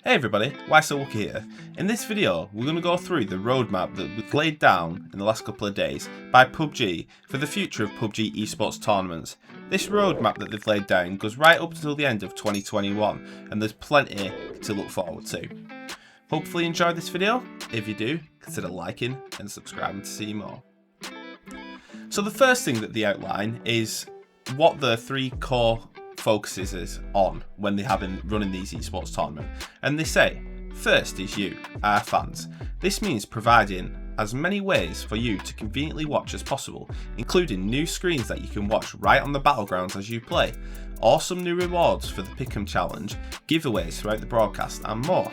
Hey everybody, So Wookie here. In this video, we're going to go through the roadmap that was laid down in the last couple of days by Pubg for the future of Pubg Esports tournaments. This roadmap that they've laid down goes right up until the end of 2021, and there's plenty to look forward to. Hopefully you enjoyed this video. If you do, consider liking and subscribing to see more. So the first thing that they outline is what the three core focuses is on when they have been running these esports tournaments, and they say first is you, our fans. This means providing as many ways for you to conveniently watch as possible, including new screens that you can watch right on the battlegrounds as you play, awesome new rewards for the Pick'em challenge, giveaways throughout the broadcast, and more.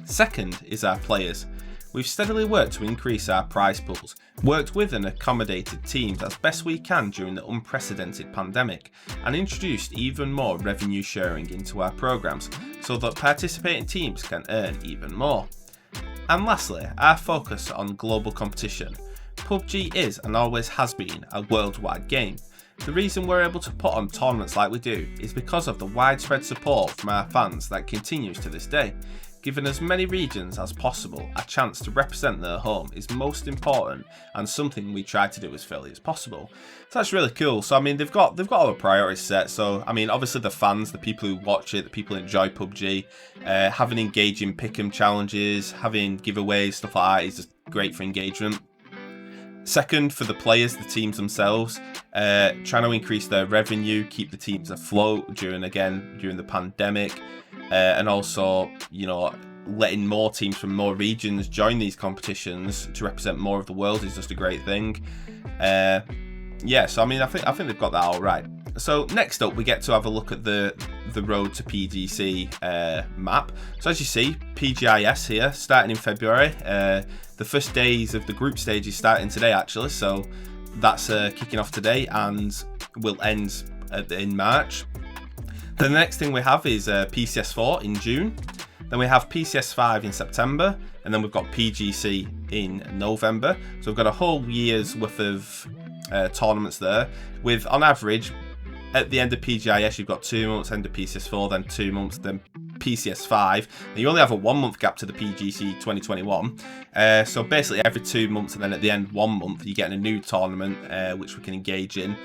Second is our players. We've steadily worked to increase our prize pools, worked with and accommodated teams as best we can during the unprecedented pandemic, and introduced even more revenue sharing into our programs so that participating teams can earn even more. And lastly, our focus on global competition. Pubg is and always has been a worldwide game. The reason we're able to put on tournaments like we do is because of the widespread support from our fans that continues to this day. Giving as many regions as possible a chance to represent their home is most important and something we try to do as fairly as possible. So that's really cool. So I mean, they've got all the priorities set. So I mean, obviously the fans, the people who watch it, the people who enjoy Pubg, having engaging pick'em challenges, having giveaways, stuff like that is just great for engagement. Second, for the players, the teams themselves, trying to increase their revenue, keep the teams afloat during the pandemic. And also, you know, letting more teams from more regions join these competitions to represent more of the world is just a great thing. Yeah, so I mean, I think they've got that all right. So next up, we get to have a look at the road to PGC map. So as you see, PGIS here, starting in February. The first days of the group stage is starting today, actually. So that's kicking off today and will end in March. The next thing we have is PCS4 in June, then we have PCS5 in September, and then we've got PGC in November. So we've got a whole year's worth of tournaments there, with on average, at the end of PGIS you've got 2 months, end of PCS4, then 2 months, then PCS5. And you only have a 1 month gap to the PGC 2021. So basically every 2 months, and then at the end 1 month, you're getting a new tournament which we can engage in.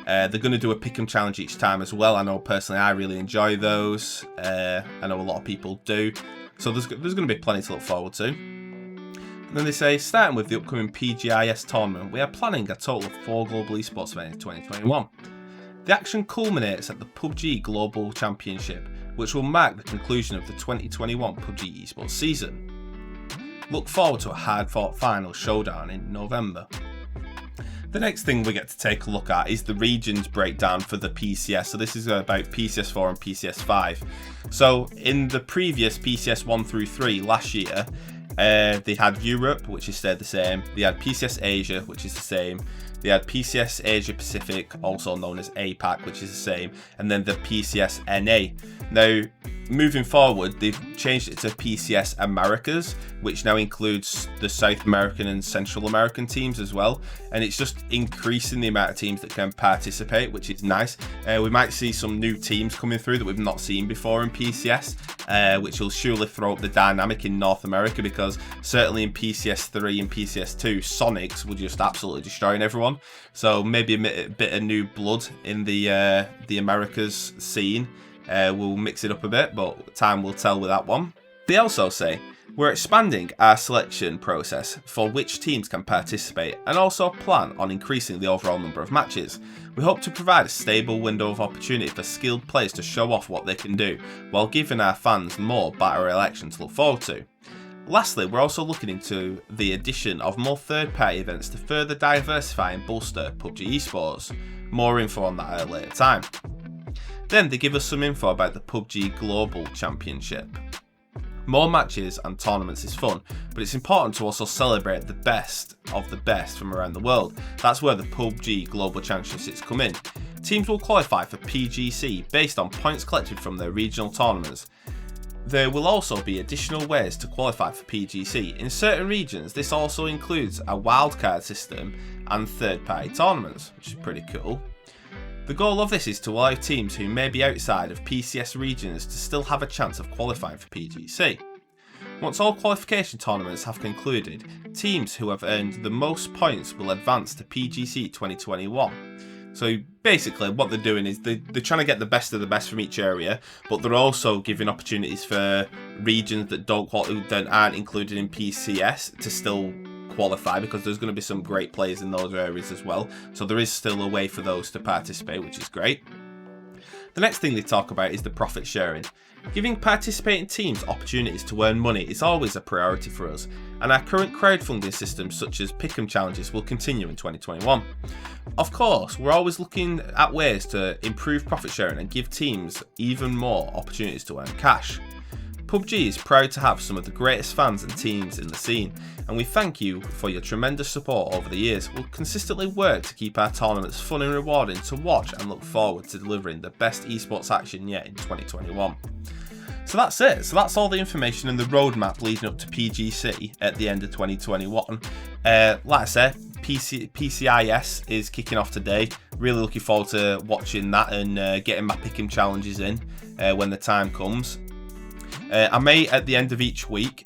They're going to do a pick'em challenge each time as well. I know personally I really enjoy those. I know a lot of people do. So there's going to be plenty to look forward to. And then they say, starting with the upcoming PGIS tournament, we are planning a total of 4 global esports events in 2021. The action culminates at the Pubg Global Championship, which will mark the conclusion of the 2021 Pubg Esports season. Look forward to a hard-fought final showdown in November. The next thing we get to take a look at is the regions breakdown for the PCS. So this is about PCS4 and PCS5. So in the previous PCS 1 through 3 last year, they had Europe, which has stayed the same. They had PCS Asia, which is the same. They had PCS Asia Pacific, also known as APAC, which is the same. And then the PCS NA. Now, moving forward, they've changed it to PCS Americas, which now includes the South American and Central American teams as well. And it's just increasing the amount of teams that can participate, which is nice. We might see some new teams coming through that we've not seen before in PCS, which will surely throw up the dynamic in North America, because certainly in PCS 3 and PCS 2, Sonics were just absolutely destroying everyone. So maybe a bit of new blood in the Americas scene. We'll mix it up a bit, but time will tell with that one. They also say, we're expanding our selection process for which teams can participate, and also plan on increasing the overall number of matches. We hope to provide a stable window of opportunity for skilled players to show off what they can do, while giving our fans more battle royale action to look forward to. Lastly, we're also looking into the addition of more third-party events to further diversify and bolster Pubg Esports. More info on that at a later time. Then they give us some info about the Pubg Global Championship. More matches and tournaments is fun, but it's important to also celebrate the best of the best from around the world. That's where the Pubg Global Championships come in. Teams will qualify for PGC based on points collected from their regional tournaments. There will also be additional ways to qualify for PGC. In certain regions, this also includes a wildcard system and third-party tournaments, which is pretty cool. The goal of this is to allow teams who may be outside of PCS regions to still have a chance of qualifying for PGC. Once all qualification tournaments have concluded, teams who have earned the most points will advance to PGC 2021. So basically what they're doing is they're trying to get the best of the best from each area, but they're also giving opportunities for regions that aren't included in PCS to still qualify, because there's going to be some great players in those areas as well. So there is still a way for those to participate, which is great. The next thing they talk about is the profit sharing. Giving participating teams opportunities to earn money is always a priority for us, and our current crowdfunding systems such as Pick'em challenges will continue in 2021. Of course, we're always looking at ways to improve profit sharing and give teams even more opportunities to earn cash. PUBG is proud to have some of the greatest fans and teams in the scene, and we thank you for your tremendous support over the years. We'll consistently work to keep our tournaments fun and rewarding to watch, and look forward to delivering the best esports action yet in 2021. So that's it. So that's all the information and the roadmap leading up to PGC at the end of 2021. Like I said, PCIS is kicking off today. Really looking forward to watching that and getting my Pick'em challenges in when the time comes. I may, at the end of each week,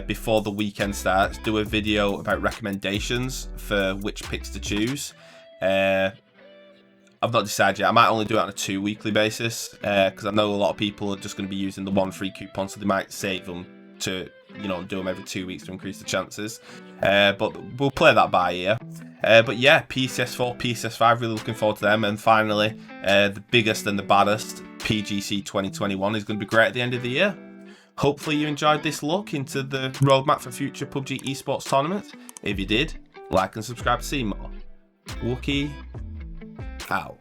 before the weekend starts, do a video about recommendations for which picks to choose. I've not decided yet. I might only do it on a 2 weekly basis, because I know a lot of people are just going to be using the 1 free coupon, so they might save them to, do them every 2 weeks to increase the chances. But we'll play that by ear. But yeah, PCS4, PCS5, really looking forward to them. And finally, the biggest and the baddest, PGC 2021, is going to be great at the end of the year. Hopefully you enjoyed this look into the roadmap for future PUBG Esports tournaments. If you did, like and subscribe to see more. Wookie out.